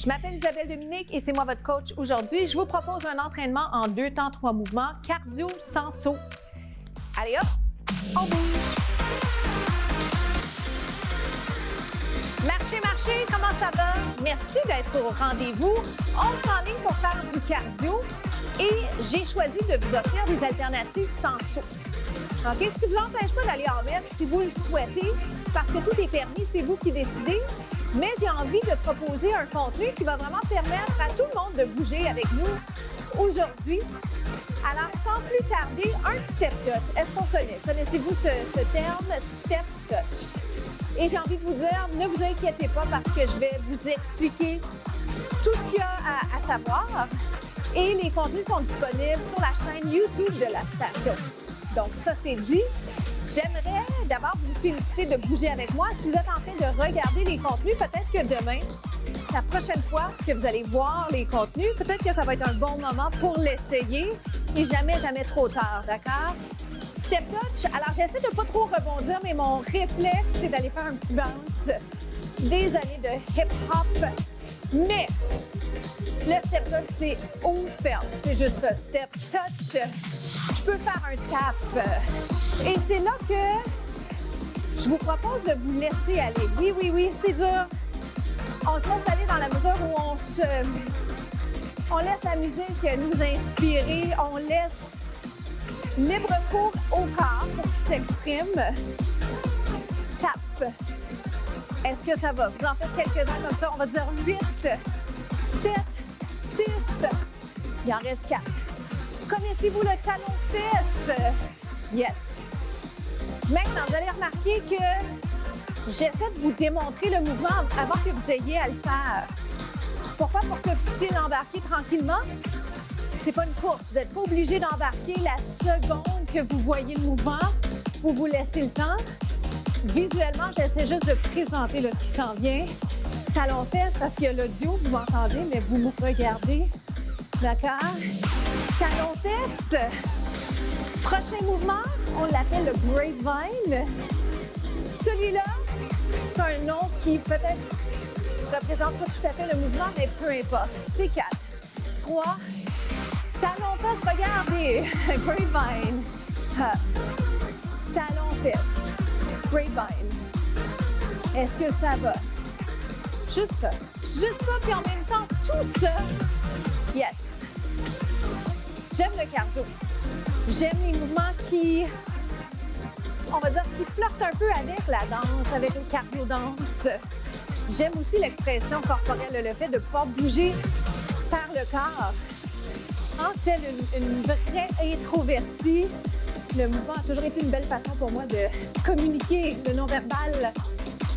Je m'appelle Isabelle Dominique et c'est moi votre coach aujourd'hui. Je vous propose un entraînement en 2 temps, 3 mouvements, cardio sans saut. Allez hop, on bouge. Marchez, marchez, comment ça va? Merci d'être au rendez-vous. On s'enligne pour faire du cardio et j'ai choisi de vous offrir des alternatives sans saut. OK? Ce qui ne vous empêche pas d'aller en mettre si vous le souhaitez, parce que tout est permis, c'est vous qui décidez. Mais j'ai envie de proposer un contenu qui va vraiment permettre à tout le monde de bouger avec nous aujourd'hui. Alors, sans plus tarder, un step touch. Est-ce qu'on connaît? Connaissez-vous ce terme, step touch? Et j'ai envie de vous dire, ne vous inquiétez pas parce que je vais vous expliquer tout ce qu'il y a à savoir. Et les contenus sont disponibles sur la chaîne YouTube de la station. Donc, ça, c'est dit. J'aimerais d'abord vous féliciter de bouger avec moi. Si vous êtes en train de regarder les contenus, peut-être que demain, la prochaine fois que vous allez voir les contenus, peut-être que ça va être un bon moment pour l'essayer et jamais trop tard, d'accord? Step touch, alors j'essaie de pas trop rebondir, mais mon réflexe, c'est d'aller faire un petit bounce des années de hip-hop. Mais le step touch, c'est ouvert. C'est juste ça, step touch. Je peux faire un tap. Et c'est là que je vous propose de vous laisser aller. Oui, c'est dur. On se laisse aller dans la mesure où on laisse la musique nous inspirer, on laisse libre cours au corps pour qu'il s'exprime. Tap. Est-ce que ça va? Vous en faites quelques-uns comme ça. On va dire 8, 7, 6. Il en reste 4. Connaissez-vous le talon-fesse? Yes. Maintenant, vous allez remarquer que j'essaie de vous démontrer le mouvement avant que vous ayez à le faire. Pourquoi? Pour que vous puissiez l'embarquer tranquillement. C'est pas une course. Vous n'êtes pas obligé d'embarquer la seconde que vous voyez le mouvement. Vous vous laissez le temps. Visuellement, j'essaie juste de présenter là, ce qui s'en vient. Talon-fesse, parce qu'il y a l'audio, vous m'entendez, mais vous me regardez. D'accord? Talon-fesse. Prochain mouvement, on l'appelle le grapevine. Celui-là, c'est un nom qui peut-être ne représente pas tout à fait le mouvement, mais peu importe. C'est 4, 3, talon-fesse, regardez, grapevine. Talon-fesse, grapevine. Est-ce que ça va? Juste ça, puis en même temps, tout ça. Yes. J'aime le cardio. J'aime les mouvements qui, on va dire, qui flirtent un peu avec la danse, avec le cardio-danse. J'aime aussi l'expression corporelle, le fait de pouvoir bouger par le corps. En fait, une vraie introvertie. Le mouvement a toujours été une belle façon pour moi de communiquer le non-verbal.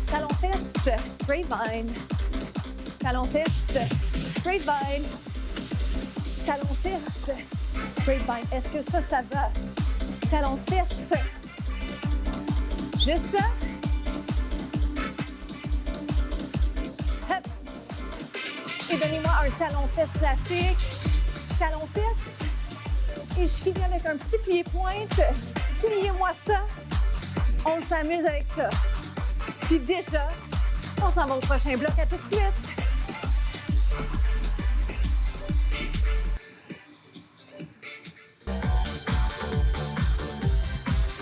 Talon-fesse, grapevine. Talon-fesse, grapevine. Talon-fesse, grapevine. Est-ce que ça va? Talon-fesse. Juste ça. Hop. Et donnez-moi un talon-fesse classique. Talon-fesse. Et je finis avec un petit pied-pointe. Pliez-moi ça. On s'amuse avec ça. Puis déjà, on s'en va au prochain bloc. À tout de suite.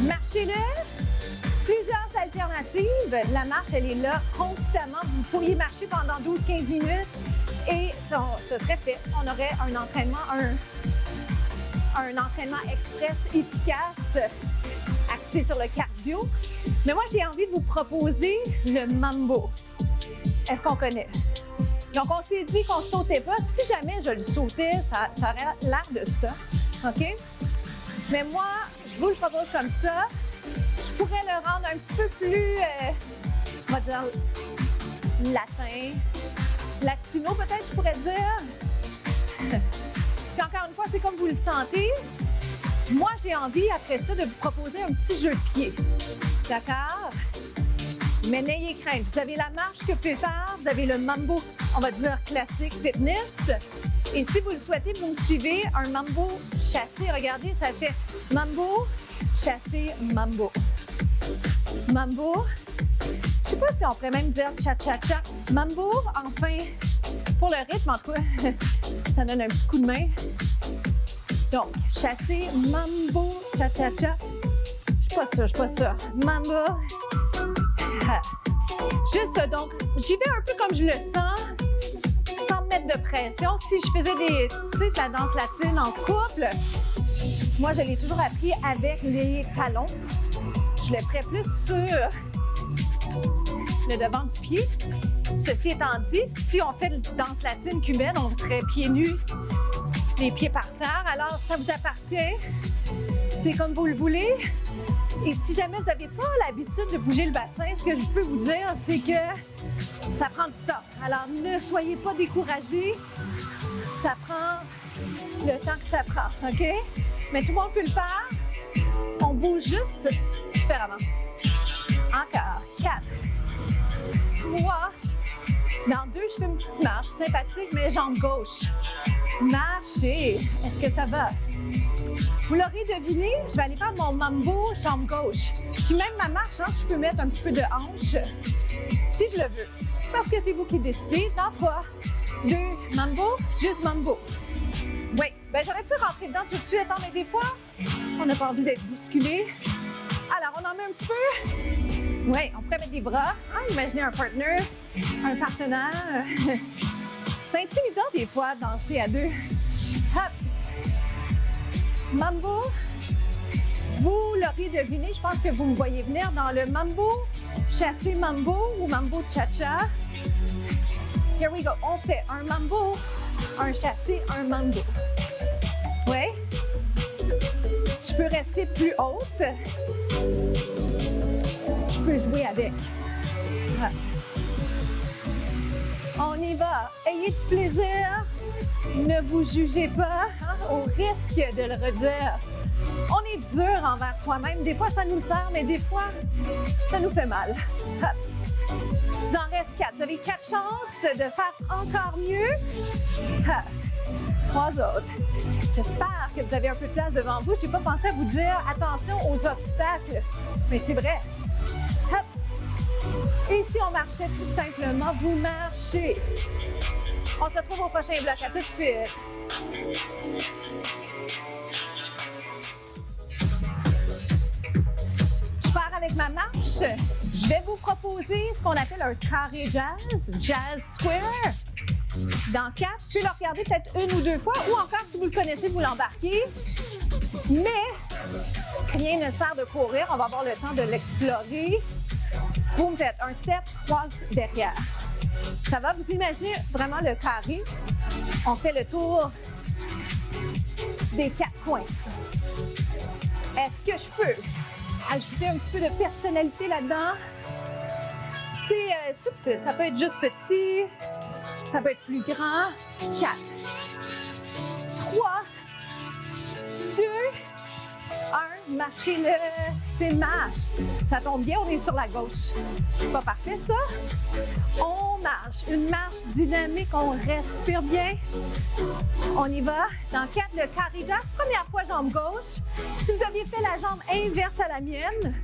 Marchez-le. Plusieurs alternatives. La marche, elle est là constamment. Vous pourriez marcher pendant 12-15 minutes et ça serait fait. On aurait un entraînement, un entraînement express efficace axé sur le cardio. Mais moi, j'ai envie de vous proposer le mambo. Est-ce qu'on connaît? Donc, on s'est dit qu'on ne sautait pas. Si jamais je le sautais, ça aurait l'air de ça. OK? Mais moi, je vous le propose comme ça. Je pourrais le rendre un petit peu plus, on va dire, latin, latino peut-être, je pourrais dire. Puis encore une fois, c'est comme vous le sentez. Moi, j'ai envie, après ça, de vous proposer un petit jeu de pied. D'accord? Mais n'ayez crainte. Vous avez la marche que vous pouvez faire. Vous avez le mambo, on va dire, classique fitness. Et si vous le souhaitez, vous me suivez. Un mambo chassé. Regardez, ça fait mambo, chassé, mambo. Mambo, sais pas si on pourrait même dire cha-cha-cha. Mambo, enfin, pour le rythme, en tout cas, ça donne un petit coup de main. Donc, chasser, mambo, cha-cha-cha. Je suis pas sûre. Mambo. Juste ça. Donc, j'y vais un peu comme je le sens, sans me mettre de pression. Si je faisais de la danse latine en couple, moi, je l'ai toujours appris avec les talons. Je le ferais plus sur le devant du pied. Ceci étant dit, si on fait de danse latine cubaine, on ferait pieds nus, les pieds par terre. Alors, ça vous appartient. C'est comme vous le voulez. Et si jamais vous n'avez pas l'habitude de bouger le bassin, ce que je peux vous dire, c'est que ça prend du temps. Alors, ne soyez pas découragés. Ça prend le temps que ça prend, OK? Mais tout le monde peut le faire. On bouge juste différemment. Encore. 4, 3. Dans 2, je fais une petite marche sympathique, mais jambe gauche. Marchez. Est-ce que ça va? Vous l'aurez deviné, je vais aller faire mon mambo jambe gauche. Puis même ma marche, je peux mettre un petit peu de hanche si je le veux. Parce que c'est vous qui décidez. Dans 3, 2, mambo, juste mambo. Oui, j'aurais pu rentrer dedans tout de suite, mais des fois, on n'a pas envie d'être bousculé. Alors, on en met un petit peu. Oui, on pourrait mettre des bras. Imaginez un partner, un partenaire. C'est intimidant des fois, danser à deux. Hop. Mambo. Vous l'aurez deviné, je pense que vous me voyez venir dans le mambo, chasser mambo ou mambo cha-cha. Here we go. On fait un mambo, un chassé, un mambo. Oui. Je peux rester plus haute. Je peux jouer avec. Ouais. On y va. Ayez du plaisir. Ne vous jugez pas, au risque de le redire. On est dur envers soi-même. Des fois, ça nous sert, mais des fois, ça nous fait mal. Hop. Il en reste 4. Vous avez 4 chances de faire encore mieux. Hop. 3 autres. J'espère que vous avez un peu de place devant vous. Je n'ai pas pensé à vous dire attention aux obstacles, mais c'est vrai. Hop. Et si on marchait tout simplement, vous marchez. On se retrouve au prochain bloc. À tout de suite. Je pars avec ma marche. Je vais vous proposer ce qu'on appelle un carré jazz, jazz square. Dans 4, puis le regarder peut-être 1 ou 2 fois, ou encore si vous le connaissez, vous l'embarquez. Mais rien ne sert de courir, on va avoir le temps de l'explorer. Vous me faites un step, croise derrière. Ça va, vous imaginez vraiment le carré. On fait le tour des 4 coins. Est-ce que je peux ajouter un petit peu de personnalité là-dedans? C'est subtil, ça peut être juste petit, ça peut être plus grand. 4, 3, 2, 1, marchez-le, c'est marche. Ça tombe bien, on est sur la gauche. C'est pas parfait, ça? On marche, une marche dynamique, on respire bien. On y va. Dans 4, le carré jazz, première fois jambe gauche. Si vous aviez fait la jambe inverse à la mienne,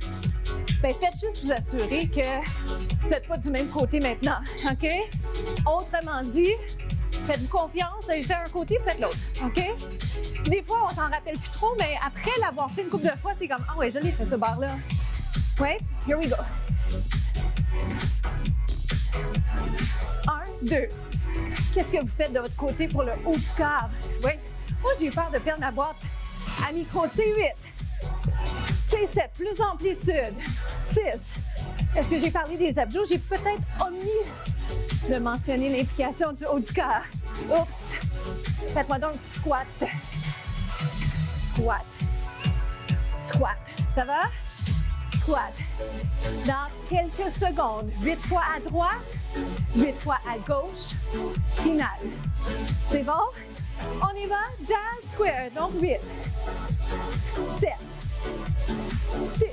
faites juste vous assurer que vous n'êtes pas du même côté maintenant, OK? Autrement dit, faites-vous confiance, vous avez fait un côté, faites l'autre, OK? Des fois, on s'en rappelle plus trop, mais après l'avoir fait une couple de fois, c'est comme « Ah ouais, je l'ai fait ce bar-là. » Oui, here we go. 1, 2. Qu'est-ce que vous faites de votre côté pour le haut du corps? Oui. Moi, j'ai peur de perdre ma boîte. À micro, c'est 8. C'est 7. Plus amplitude. 6. Est-ce que j'ai parlé des abdos? J'ai peut-être omis de mentionner l'implication du haut du corps. Oups. Faites-moi donc squat. Squat. Squat. Ça va? Squat. Dans quelques secondes, 8 fois à droite, 8 fois à gauche, finale. C'est bon? On y va? Jazz square. Donc 8, 7, 6.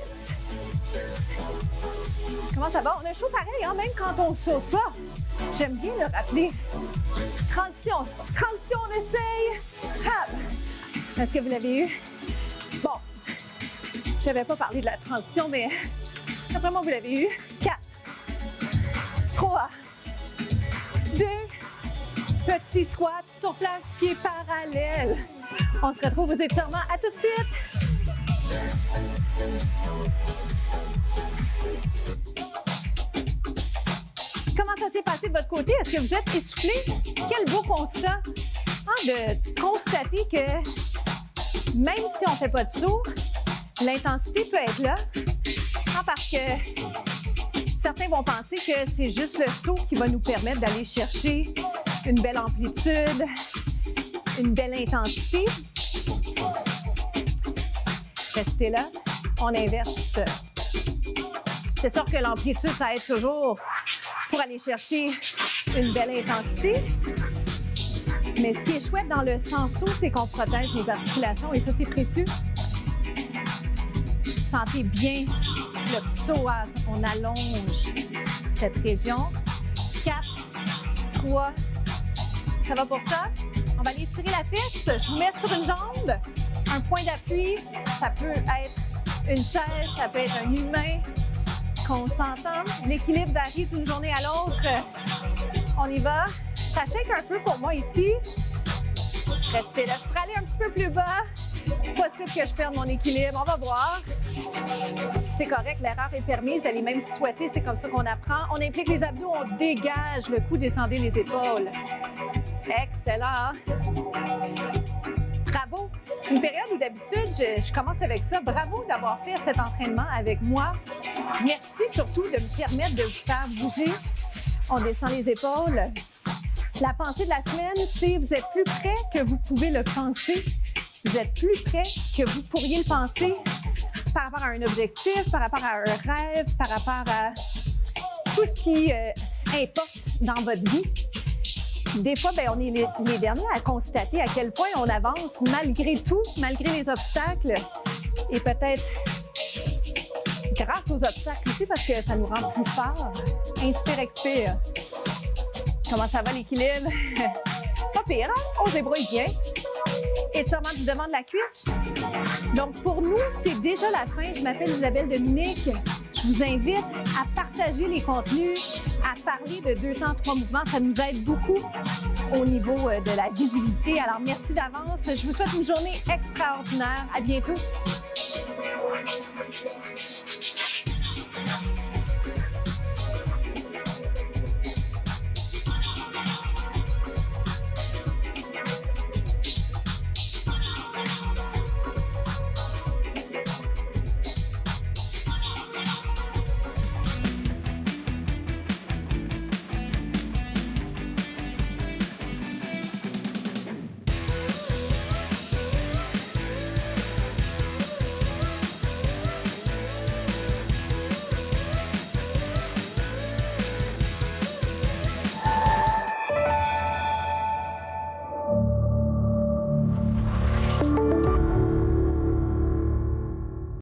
Comment ça va? On a chaud pareil, même quand on ne saute pas. J'aime bien le rappeler. Transition. Transition, on essaye. Hop. Est-ce que vous l'avez eu? Bon. Je n'avais pas parlé de la transition, mais vraiment, vous l'avez eu. 4, 3, 2, petit squat sur place, pieds parallèles. On se retrouve aux étirements. À tout de suite. Comment ça s'est passé de votre côté? Est-ce que vous êtes essoufflé? Quel beau constat de constater que même si on ne fait pas de saut, l'intensité peut être là. Parce que certains vont penser que c'est juste le saut qui va nous permettre d'aller chercher une belle amplitude, une belle intensité. Restez là, on inverse. C'est sûr que l'amplitude, ça aide toujours pour aller chercher une belle intensité. Mais ce qui est chouette dans le sans-saut, c'est qu'on protège les articulations et ça, c'est précieux. Sentez bien le psoas, on allonge cette région. 4, 3, ça va pour ça? On va aller tirer la piste. Je vous mets sur une jambe, un point d'appui. Ça peut être une chaise, ça peut être un humain. Qu'on s'entend. L'équilibre varie d'une journée à l'autre. On y va. Ça shake un peu pour moi ici. Restez là. Je pourrais aller un petit peu plus bas. Possible que je perde mon équilibre. On va voir. C'est correct, l'erreur est permise. Elle est même souhaitée. C'est comme ça qu'on apprend. On implique les abdos, on dégage le cou, descendez les épaules. Excellent. Bravo. C'est une période où d'habitude, je commence avec ça. Bravo d'avoir fait cet entraînement avec moi. Merci surtout de me permettre de vous faire bouger. On descend les épaules. La pensée de la semaine, c'est vous êtes plus près que vous pouvez le penser. Vous êtes plus près que vous pourriez le penser par rapport à un objectif, par rapport à un rêve, par rapport à tout ce qui importe dans votre vie. Des fois, on est les derniers à constater à quel point on avance malgré tout, malgré les obstacles. Et peut-être grâce aux obstacles aussi, parce que ça nous rend plus forts. Inspire, expire. Comment ça va l'équilibre? Pas pire, hein? On se débrouille bien. Étirement du devant de la cuisse. Donc, pour nous, c'est déjà la fin. Je m'appelle Isabelle Dominique. Je vous invite à partager les contenus, à parler de 2 temps 3 mouvements. Ça nous aide beaucoup au niveau de la visibilité. Alors, merci d'avance. Je vous souhaite une journée extraordinaire. À bientôt.